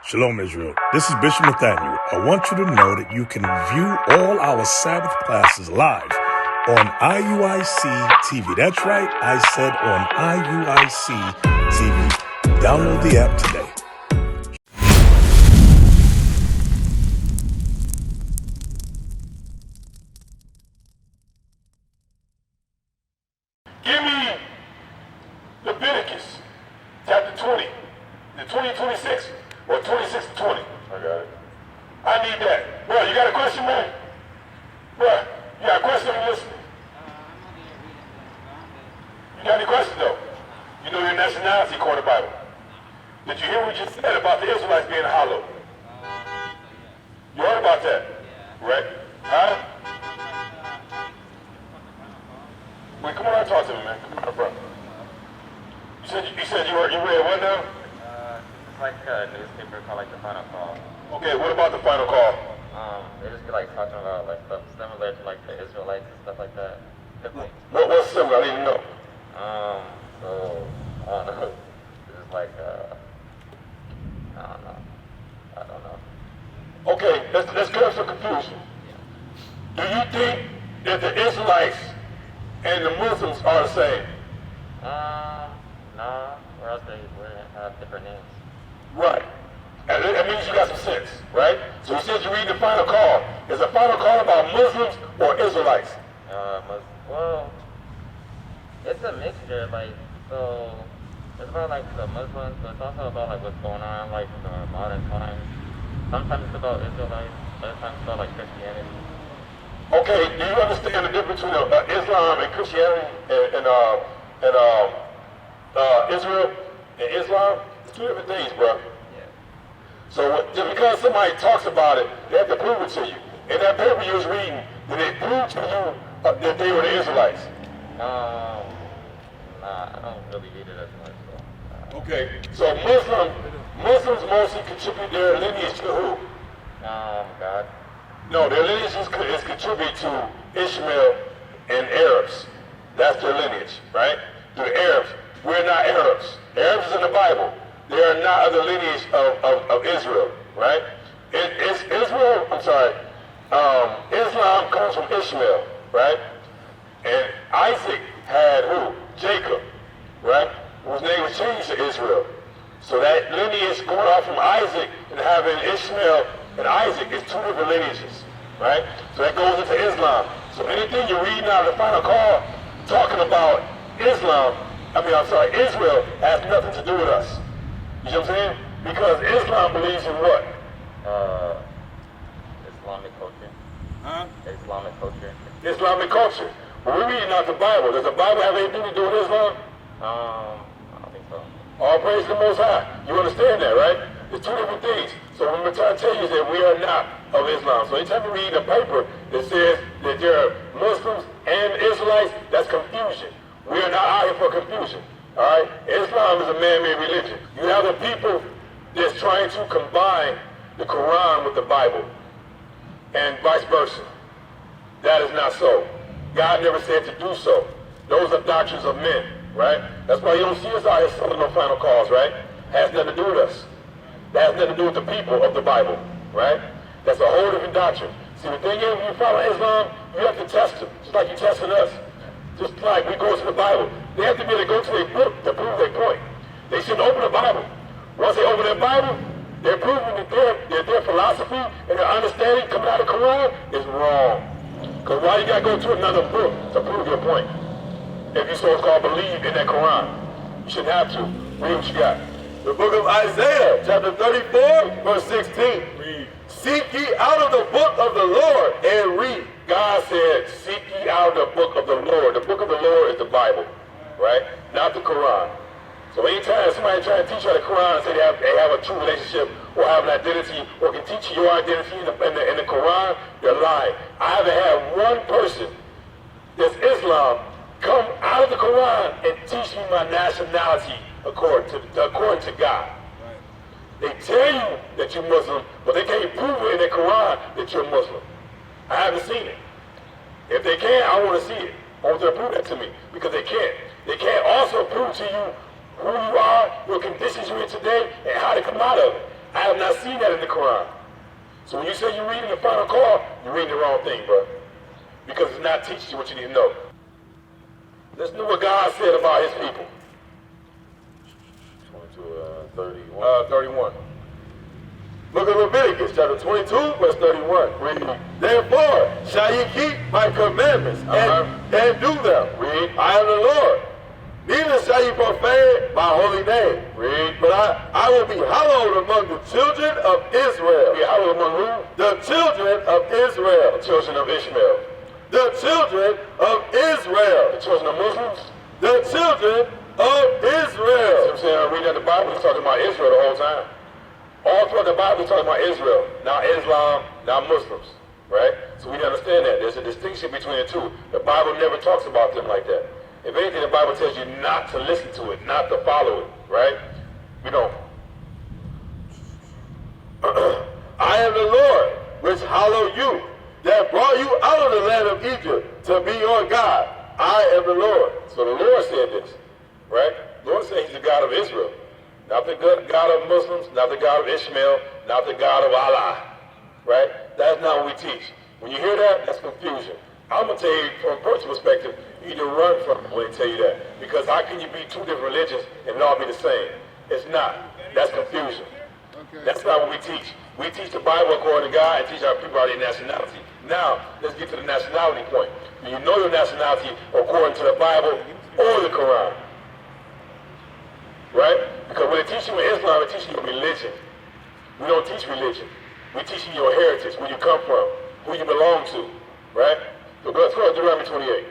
Shalom, Israel. This is Bishop Nathaniel. I want you to know that you can view all our Sabbath classes live on IUIC TV. That's right, I said on IUIC TV. Download the app today. Give me Leviticus chapter 20, the 20-26, or 26-20. I got it. I need that. Bro, you got a question, man? Bro, you got a question? I'm listening. You got any questions, though? You know your nationality, according to the Bible. Did you hear what you said about the Israelites being hollow? You heard about that? Right? Huh? Wait, come on and talk to me, man. Come on, bro. You said you read what now? It's like a newspaper called like the Final Call. Okay, what about the final call? They just be like talking about like stuff similar to like the Israelites and stuff like that. What's similar? I didn't know. So I don't know. It's just like I don't know. Okay, let's clear up some confusion. Do you think that the Israelites and the Muslims are the same? No, or else they would have different names. Right. And that means you got some sense, right? So you said you read the final call. Is the final call about Muslims or Israelites? Well, it's a mixture, like, so, it's about, like, the Muslims, but it's also about, like, what's going on, like, in the modern times. Sometimes it's about Israelites, other times it's about, like, Christianity. Okay, do you understand the difference between Islam and Christianity and Israel and Islam? It's two different things, bro. So just because somebody talks about it, they have to prove it to you. In that paper you was reading, did they prove to you that they were the Israelites? Nah, I don't really read it as much. So, Okay, so Muslims mostly contribute their lineage to who? God. No, their lineage is contributed to Ishmael and Arabs. That's their lineage, right? To the Arabs. We're not Arabs. Arabs is in the Bible. They are not of the lineage of Israel, right? Islam comes from Ishmael, right? And Isaac had who? Jacob, right? Whose name was changed to Israel. So that lineage going off from Isaac and having Ishmael and Isaac is two different lineages, right? So that goes into Islam. So anything you're reading out of the final call talking about Israel has nothing to do with us. You know what I'm saying? Because Islam believes in what? Islamic culture. Huh? Islamic culture. Islamic culture. But we're reading out the Bible. Does the Bible have anything to do with Islam? I don't think so. All praise the Most High. You understand that, right? It's two different things. So what we're trying to tell you is that we are not of Islam. So anytime you read a paper that says that there are Muslims and Israelites, that's confusion. We are not out here for confusion. All right? Islam is a man-made religion. You have the people that's trying to combine the Quran with the Bible and vice versa. That is not so. God never said to do so. Those are doctrines of men, right? That's why you don't see us out here selling no final calls, right? Has nothing to do with us. That has nothing to do with the people of the Bible, right? That's a whole different doctrine. See, the thing is, when you follow Islam, you have to test them, just like you're testing us. Just like we go to the Bible. They have to be able to go to their book to prove their point. They shouldn't open the Bible. Once they open their Bible, they're proving that their philosophy and their understanding coming out of the Quran is wrong. Because why you got to go to another book to prove your point? If you so-called believe in that Quran, you shouldn't have to. Read what you got. The book of Isaiah, chapter 34, verse 16. Read. Seek ye out of the book of the Lord and read. God said, seek ye out of the book of the Lord. The book of the Lord is the Bible, right? Not the Quran. So anytime somebody tries to teach you the Quran and say they have a true relationship or have an identity or can teach you your identity in the Quran, they're lying. I haven't had one person that's Islam come out of the Quran and teach me my nationality according to God. They tell you that you're Muslim, but they can't prove it in the Quran that you're Muslim. I haven't seen it. If they can, I want to see it. I want them to prove that to me, because they can't. They can't also prove to you who you are, what conditions you're in today, and how to come out of it. I have not seen that in the Quran. So when you say you're reading the final call, you're reading the wrong thing, bro. Because it's not teaching you what you need to know. Listen to what God said about his people. 31. Look at Leviticus chapter 22, verse 31. Read. Therefore shall ye keep my commandments and do them. Read. I am the Lord. Neither shall ye profane my holy name. Read. But I will be hallowed among the children of Israel. Be hallowed among who? The children of Israel. The children of Ishmael. The children of Israel. The children of Muslims. The children of Israel. So I'm saying, I'm reading the Bible, he's talking about Israel the whole time. All throughout the Bible, he's talking about Israel. Not Islam, not Muslims. Right? So we understand that. There's a distinction between the two. The Bible never talks about them like that. If anything, the Bible tells you not to listen to it, not to follow it. Right? We don't. I am the Lord, which hallow you, that brought you out of the land of Egypt to be your God. I am the Lord. So the Lord said this, right? The Lord said he's the God of Israel. Not the God of Muslims, not the God of Ishmael, not the God of Allah, right? That's not what we teach. When you hear that, that's confusion. I'm going to tell you from a personal perspective, you need to run from it when they tell you that. Because how can you be two different religions and it all be the same? It's not. That's confusion. That's not what we teach. We teach the Bible according to God and teach our people our nationality. Now, let's get to the nationality point. Do you know your nationality according to the Bible or the Quran? Right? Because when they teach you in Islam, they teach you religion. We don't teach religion. We teach you your heritage, where you come from, who you belong to. Right? So let's go to Deuteronomy 28.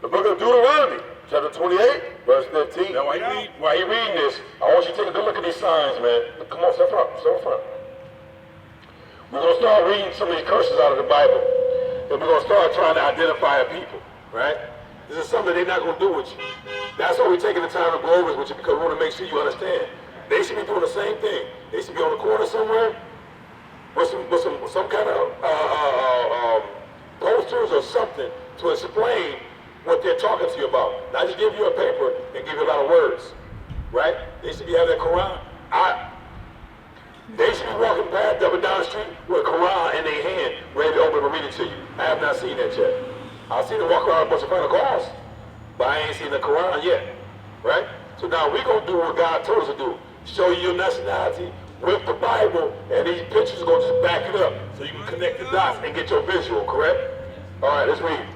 The book of Deuteronomy, chapter 28, verse 15. Now, while you're reading this, I want you to take a good look at these signs, man. Come on, step front, step front. We're going to start reading some of these curses out of the Bible. And we're going to start trying to identify a people, right? This is something they're not going to do with you. That's why we're taking the time to go over it with you, because we want to make sure you understand. They should be doing the same thing. They should be on the corner somewhere with some kind of posters or something to explain what they're talking to you about. Not just give you a paper and give you a lot of words, right? They should be having their Quran. They should be walking past up and down the street with a Quran in their hand, ready to open and read it to you. I have not seen that yet. I've seen them walk around a bunch of final calls, but I ain't seen the Quran yet, right? So now we're going to do what God told us to do. Show you your nationality with the Bible, and these pictures are going to just back it up so you can connect the dots and get your visual, correct? All right, let's read.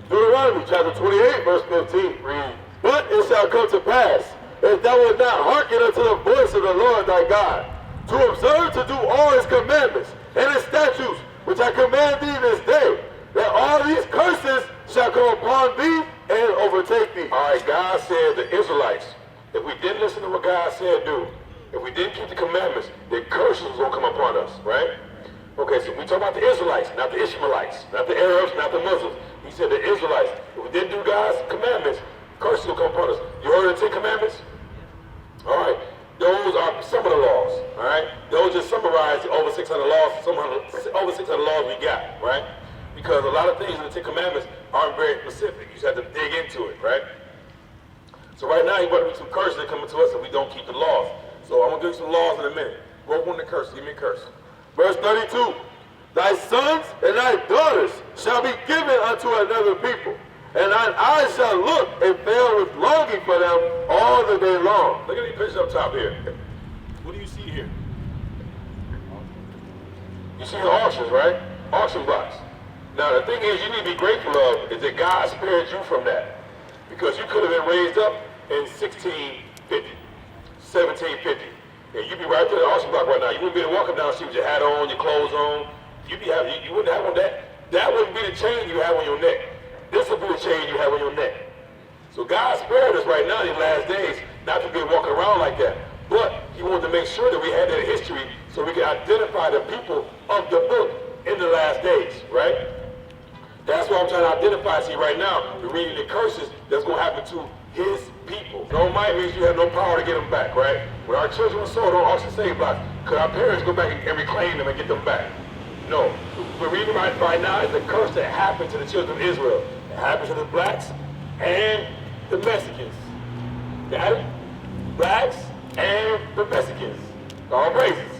Deuteronomy chapter 28, verse 15. Read. But it shall come to pass, if thou wilt not hearken unto the voice of the Lord thy God, to observe to do all his commandments and his statutes, which I command thee this day, that all these curses shall come upon thee and overtake thee. All right, God said the Israelites, if we didn't listen to what God said do, if we didn't keep the commandments, the curses will come upon us, right? Okay, so we talk about the Israelites, not the Ishmaelites, not the Arabs, not the Muslims. He said the Israelites, if we didn't do God's commandments, curses will come upon us. You heard of the 10 commandments? All right. Those are some of the laws, all right? Those just summarize the over 600 laws, over 600 laws we got, right? Because a lot of things in the 10 commandments aren't very specific. You just have to dig into it, right? So right now, he brought me some curses that come to us if we don't keep the laws. So I'm going to give you some laws in a minute. Roll one of the curses. Give me a curse. Verse 32. Thy sons and thy daughters shall be given unto another people, and thine eyes shall look and fail with longing for them all the day long. Look at these pictures up top here. What do you see here? You see the auctions, right? Auction blocks. Now the thing is, you need to be grateful of is that God spared you from that. Because you could have been raised up in 1650, 1750. And you'd be right there at the auction block right now. You wouldn't be able to walk up down the street with your hat on, your clothes on. You wouldn't have on that. That wouldn't be the chain you have on your neck. This will be the chain you have on your neck. So God spared us right now in these last days not to be walking around like that. But he wanted to make sure that we had that history so we could identify the people of the book in the last days, right? That's what I'm trying to identify to you right now. We're reading the curses that's going to happen to his people. No might means you have no power to get them back, right? When our children were sold on auction save blocks, could our parents go back and reclaim them and get them back? No. We're reading right now is the curse that happened to the children of Israel. It happened to the blacks and the Mexicans. Got it? Blacks and the Mexicans. All praises.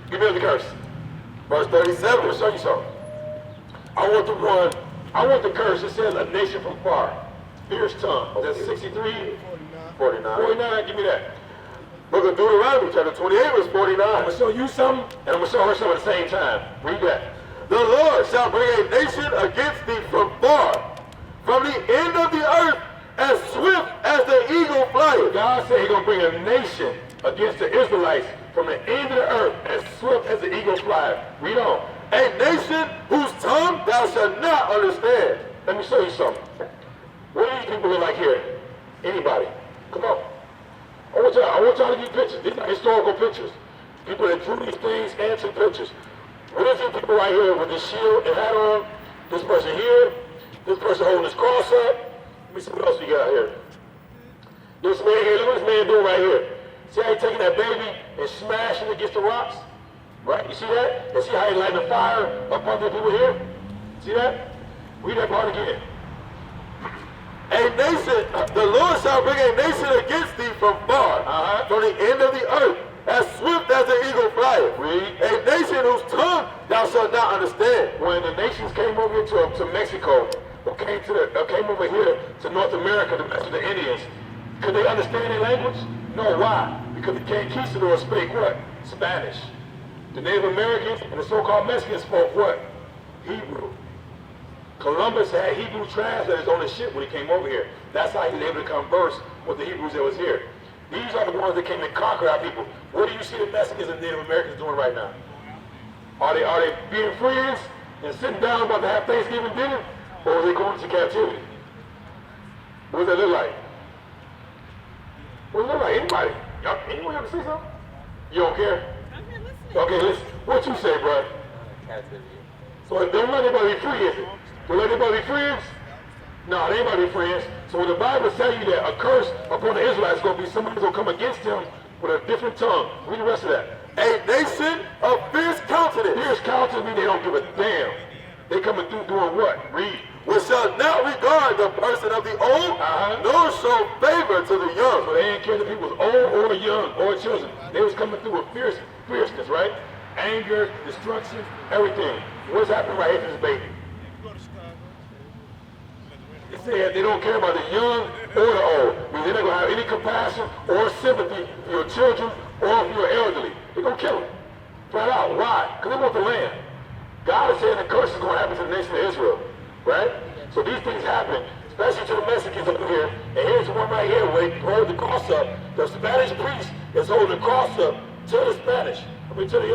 Give me the curse. Verse 37. I'm going to show you something. I want the curse that says a nation from far. Fierce tongue. That's 63? 49. 49, give me that. Book of Deuteronomy, chapter 28, verse 49. I'm going to show you something, and I'm going to show her something at the same time. Read that. The Lord shall bring a nation against thee from far, from the end of the earth, as swift as the eagle flieth. God said he's going to bring a nation against the Israelites from the end of the earth, as swift as the eagle flieth. Read on. A nation whose tongue thou shalt not understand. Let me show you something. What do these people look like here? Anybody? Come on. I want y'all to get pictures. These are historical pictures. People that drew these things and took pictures. What is these people right here with this shield and hat on? This person here. This person holding his cross up. Let me see what else we got here. This man here, look what this man doing right here. See how he's taking that baby and smashing it against the rocks? Right? You see that? And see how he lighting the fire up under the people here? See that? Read that part again. A nation, the Lord shall bring a nation against thee from far, from the end of the earth, as swift as the eagle flieth. A nation whose tongue thou shalt not understand. When the nations came over to Mexico, or came over here to North America to mess with the Indians, could they understand their language? No, why? Because the conquistadors spake what? Spanish. The Native Americans and the so-called Mexicans spoke what? Hebrew. Columbus had Hebrew translators on his ship when he came over here. That's how he was able to converse with the Hebrews that was here. These are the ones that came and conquered our people. What do you see the Mexicans and Native Americans doing right now? Are they being friends and sitting down about to have Thanksgiving dinner? Or are they going into captivity? What does that look like? What does it look like? Anybody? Anyone ever see something? You don't care? Okay, listen. What you say, bro? Captivity. So don't let anybody be free, is it? Don't let anybody be friends? No, they ain't about to be friends. So when the Bible tells you that a curse upon the Israelites is going to be somebody who's going to come against them with a different tongue. Read the rest of that. A nation of fierce countenance. Fierce countenance means they don't give a damn. They coming through doing what? Read. Which shall not regard the person of the old, nor show favor to the young. So they didn't care if the people was old or young or children. They was coming through with fierceness, right? Anger, destruction, everything. What's happening right here to this baby? It said they don't care about the young or the old. I mean, they're not going to have any compassion or sympathy for your children or for your elderly. They're going to kill them. Flat out. Why? Because they want the land. God is saying the curse is going to happen to the nation of Israel. Right? So these things happen, especially to the Mexicans over here. And here's the one right here where they hold the cross up. The Spanish priest is holding the cross up to the Spanish. I mean, to the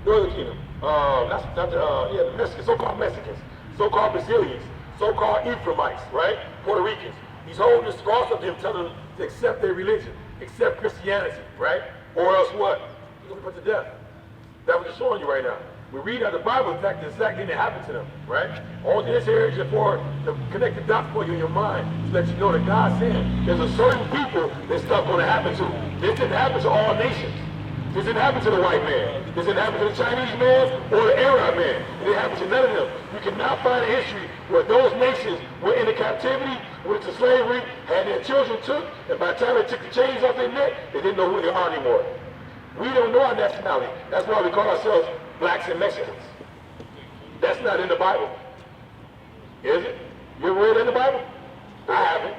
Northern Kingdom. The Mexicans, so-called Mexicans, so-called Brazilians, so-called Ephraimites, right? Puerto Ricans. He's holding this cross up to them, telling them to accept their religion, accept Christianity, right? Or else what? He's going to be put to death. That's what he's showing you right now. We read out the Bible, in fact, the exact thing that happened to them, right? All this here is just for to connect the dots for you in your mind, to let you know that God's saying there's a certain people that stuff going to happen to. This didn't happen to all nations. This didn't happen to the white man. This didn't happen to the Chinese man or the Arab man. It didn't happen to none of them. You cannot find a history where those nations were into captivity, went into slavery, had their children took, and by the time they took the chains off their neck, they didn't know who they are anymore. We don't know our nationality. That's why we call ourselves blacks and Mexicans. That's not in the Bible. Is it? You ever read it in the Bible? I haven't.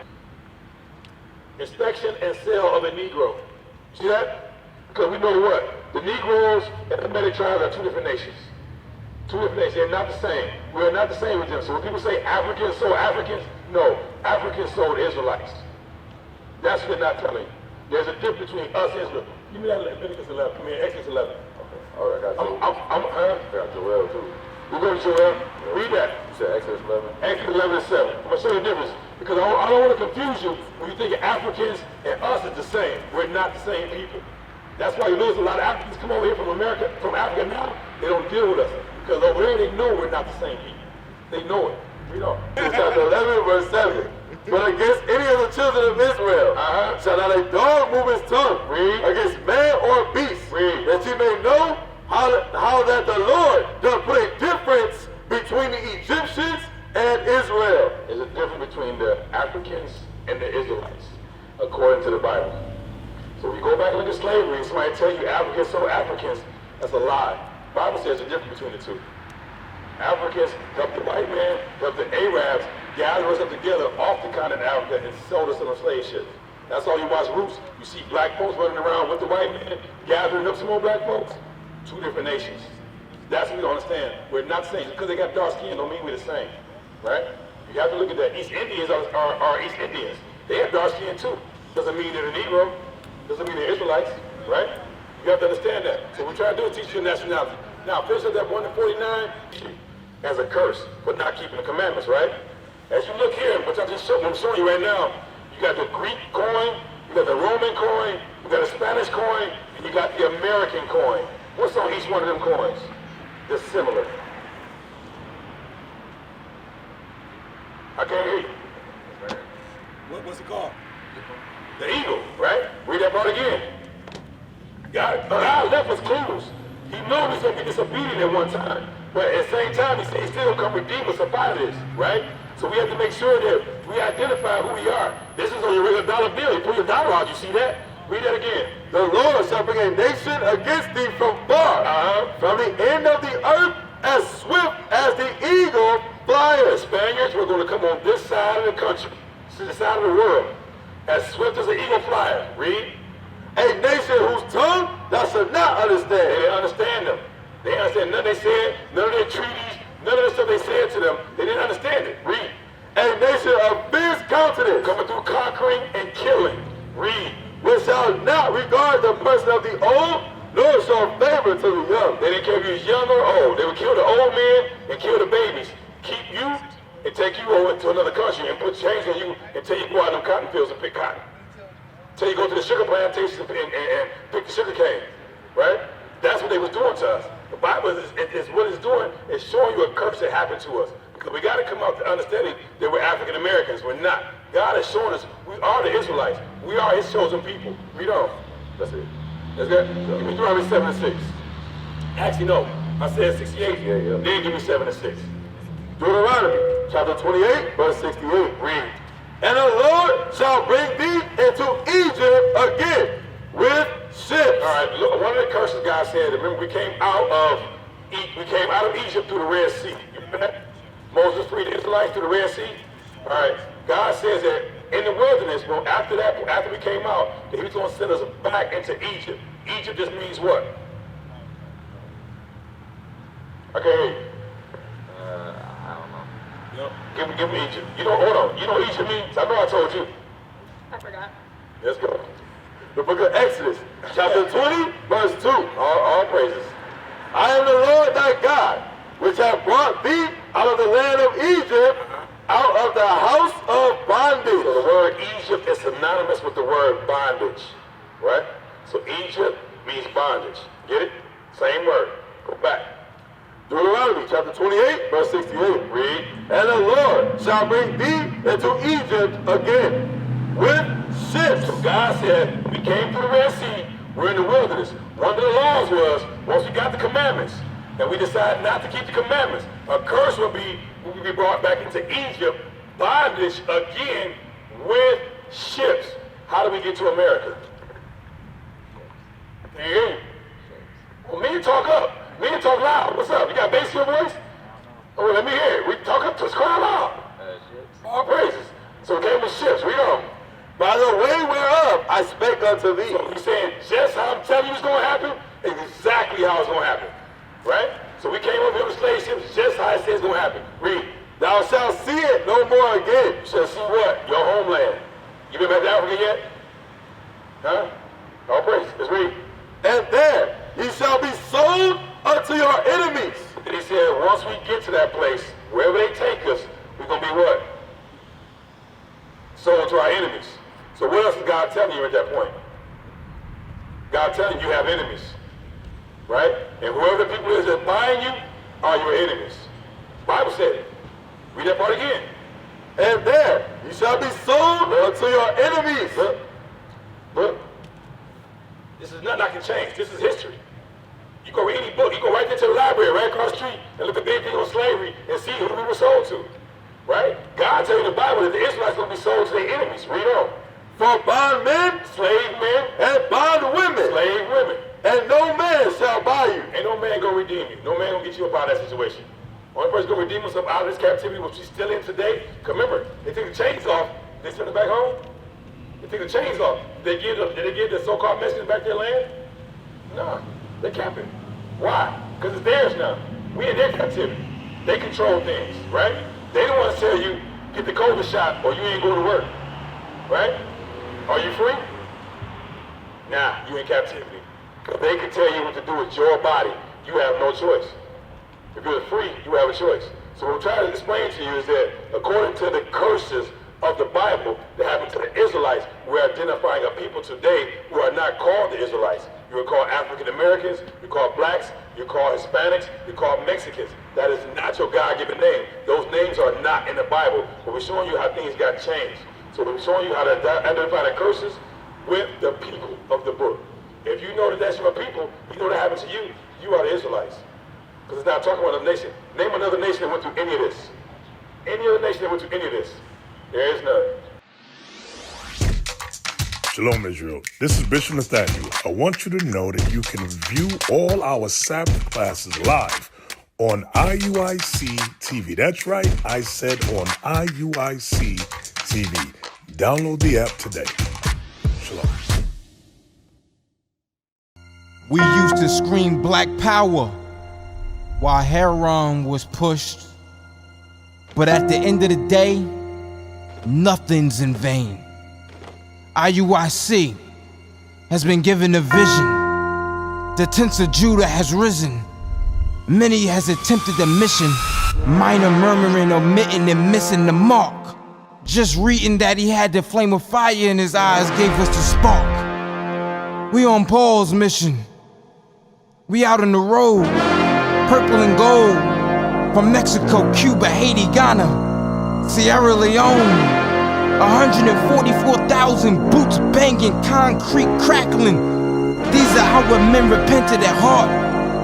Inspection and sale of a Negro. See that? Because we know what? The Negroes and the Medic tribes are two different nations. Two different nations. They're not the same. We're not the same with them. So when people say Africans sold Africans, no. Africans sold Israelites. That's what they're not telling you. There's a difference between us and Israel. Give me that Leviticus 11. I mean, Exodus 11. All right, I got Joel. I got Joel too. We go to Joel. Read that. You said Exodus 11? Exodus 11 and 7. I'm going to show you the difference. Because I don't want to confuse you when you think Africans and us is the same. We're not the same people. That's why you notice a lot of Africans come over here from America, from Africa now, they don't deal with us. Because over there they know we're not the same people. They know it. We don't. Chapter 11, verse 7. But against any of the children of Israel shall not a dog move his tongue against man or beast, that ye may know how that the Lord doth put a difference between the Egyptians and Israel. There's a difference between the Africans and the Israelites, according to the Bible. So if you go back and look at slavery, and somebody tell you Africans sold Africans, that's a lie. The Bible says there's a difference between the two. Africans helped the white man, helped the Arabs gather us up together off the continent of Africa and sold us on a slave ship. That's all you watch Roots. You see black folks running around with the white man, gathering up some more black folks. Two different nations. That's what we don't understand. We're not the same. Because they got dark skin don't mean we're the same. Right? You have to look at that. East Indians are East Indians. They have dark skin too. Doesn't mean they're a Negro. Doesn't mean they're Israelites. Right? You have to understand that. So what we're trying to do is teach you nationality. Now, finish up that 1 to 49 as a curse for not keeping the commandments, right? As you look here, what I'm showing you right now, you got the Greek coin, you got the Roman coin, you got the Spanish coin, and you got the American coin. What's on each one of them coins? They're similar. I can't hear you. What's it called? The eagle, right? Read that part again. God left us clues. He knew we was going to be disobedient at one time. But at the same time, he said he's still going to redeem us up out of this, right? So we have to make sure that we identify who we are. This is on your regular dollar bill. You pull your dollar out, you see that? Read that again. The Lord shall bring a nation against thee from far, from the end of the earth, as swift as the eagle flieth. The Spaniards were going to come on this side of the country, this side of the world, as swift as an eagle flyer. Read. A nation whose tongue thou shalt not understand. They didn't understand them. They didn't understand none they said, none of their treaties, none of the stuff they said to them. They didn't understand it. Read. A nation of fierce countenance, coming through conquering and killing. Read. Which shall not regard the person of the old, nor show favor to the young. They didn't care if you was young or old. They would kill the old men and kill the babies. Keep you and take you over to another country and put chains on you until you go out in them cotton fields and pick cotton. Until you go to the sugar plantations and pick the sugar cane. Right? That's what they was doing to us. The Bible is what it's doing is showing you a curse that happened to us. Because we got to come out to understanding that we're African Americans. We're not. God has shown us we are the Israelites. We are his chosen people. Read on. That's it. That's good? Give me Deuteronomy 7 and 6. Actually, no. I said 68. Yeah. Then give me 7 and 6. Deuteronomy chapter 28, verse 68. Read. And the Lord shall bring thee into Egypt again with ships. All right. Look, one of the curses God said. Remember, we came out of Egypt through the Red Sea. You remember that? Moses freed the Israelites through the Red Sea. All right. God says that in the wilderness, well, after we came out, that he was going to send us back into Egypt. Egypt just means what? Okay. I don't know. You know, give me Egypt. You know, hold on. You know what Egypt means? I know I told you. I forgot. Let's go. The book of Exodus, chapter 20, verse 2. All praises. I am the Lord thy God, which have brought thee out of the land of Egypt, out of the house of bondage. So the word Egypt is synonymous with the word bondage, right? So Egypt means bondage. Get it? Same word. Go back. Deuteronomy chapter 28, verse 68. Read. And the Lord shall bring thee into Egypt again with ships. So God said, we came through the Red Sea, we're in the wilderness. One of the laws was, once we got the commandments, and we decided not to keep the commandments, a curse would be brought back into Egypt, bondage again with ships. How do we get to America? Can you hear me? Well, me and talk up. Me and talk loud. What's up? You got bass in your voice? Oh, let me hear it. We talk up to us. Cry loud. All praises. So it came with ships. Read on. By the way whereof I spake unto thee. So he's saying, just how I'm telling you it's going to happen, exactly how it's going to happen. Right? So we came over here with slave ships, just how it says it's going to happen. Read. Thou shalt see it no more again. You shall see what? Your homeland. You been back to Africa yet? Huh? All praise. Let's read. And there ye shall be sold unto your enemies. And he said, once we get to that place, wherever they take us, we're going to be what? Sold to our enemies. So what else is God telling you at that point? God telling you have enemies. Right? And whoever the people is that's buying you are your enemies. The Bible said it. Read that part again. And there you shall be sold unto your enemies. Look. This is nothing I can change. This is history. You go read any book. You go right there to the library right across the street and look at anything on slavery and see who we were sold to. Right? God tells you in the Bible that the Israelites are going to be sold to their enemies. Read on. for bondmen, slave men, and bondwomen, slave women. and no man shall buy you. Ain't no man gonna redeem you. No man gonna get you up out of that situation. Only person gonna redeem us up out of this captivity, which she's still in today. Cause remember, they took the chains off. They sent it back home. They took the chains off. Did they give the so-called Mexicans back their land? No, they kept it. Why? Because it's theirs now. We in their captivity. They control things, right? They don't want to tell you, get the COVID shot or you ain't going to work, right? Are you free? Nah, you in captivity. Because they can tell you what to do with your body. You have no choice. If you're free, you have a choice. So what I'm trying to explain to you is that according to the curses of the Bible that happened to the Israelites, we're identifying a people today who are not called the Israelites. You are called African Americans, you're called blacks, you're called Hispanics, you're called Mexicans. That is not your God-given name. Those names are not in the Bible, but we're showing you how things got changed. So we're showing you how to identify the curses with the people of the book. If you know that that's your people, you know that happened to you, you are the Israelites. Because it's not talking about another nation. Name another nation that went through any of this. Any other nation that went through any of this. There is none. Shalom, Israel. This is Bishop Nathaniel. I want you to know that you can view all our Sabbath classes live on IUIC TV. That's right, I said on IUIC TV. Download the app today. Shalom. We used to scream Black Power while Heron was pushed. But at the end of the day, nothing's in vain. IUIC has been given a vision. The tents of Judah has risen. Many has attempted the mission. Minor murmuring, omitting, and missing the mark. Just reading that he had the flame of fire in his eyes gave us the spark. We on Paul's mission. We out on the road, purple and gold. From Mexico, Cuba, Haiti, Ghana, Sierra Leone. 144,000 boots banging, concrete crackling. These are how men repented at heart.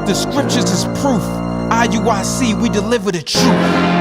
The scriptures is proof. IUIC, we deliver the truth.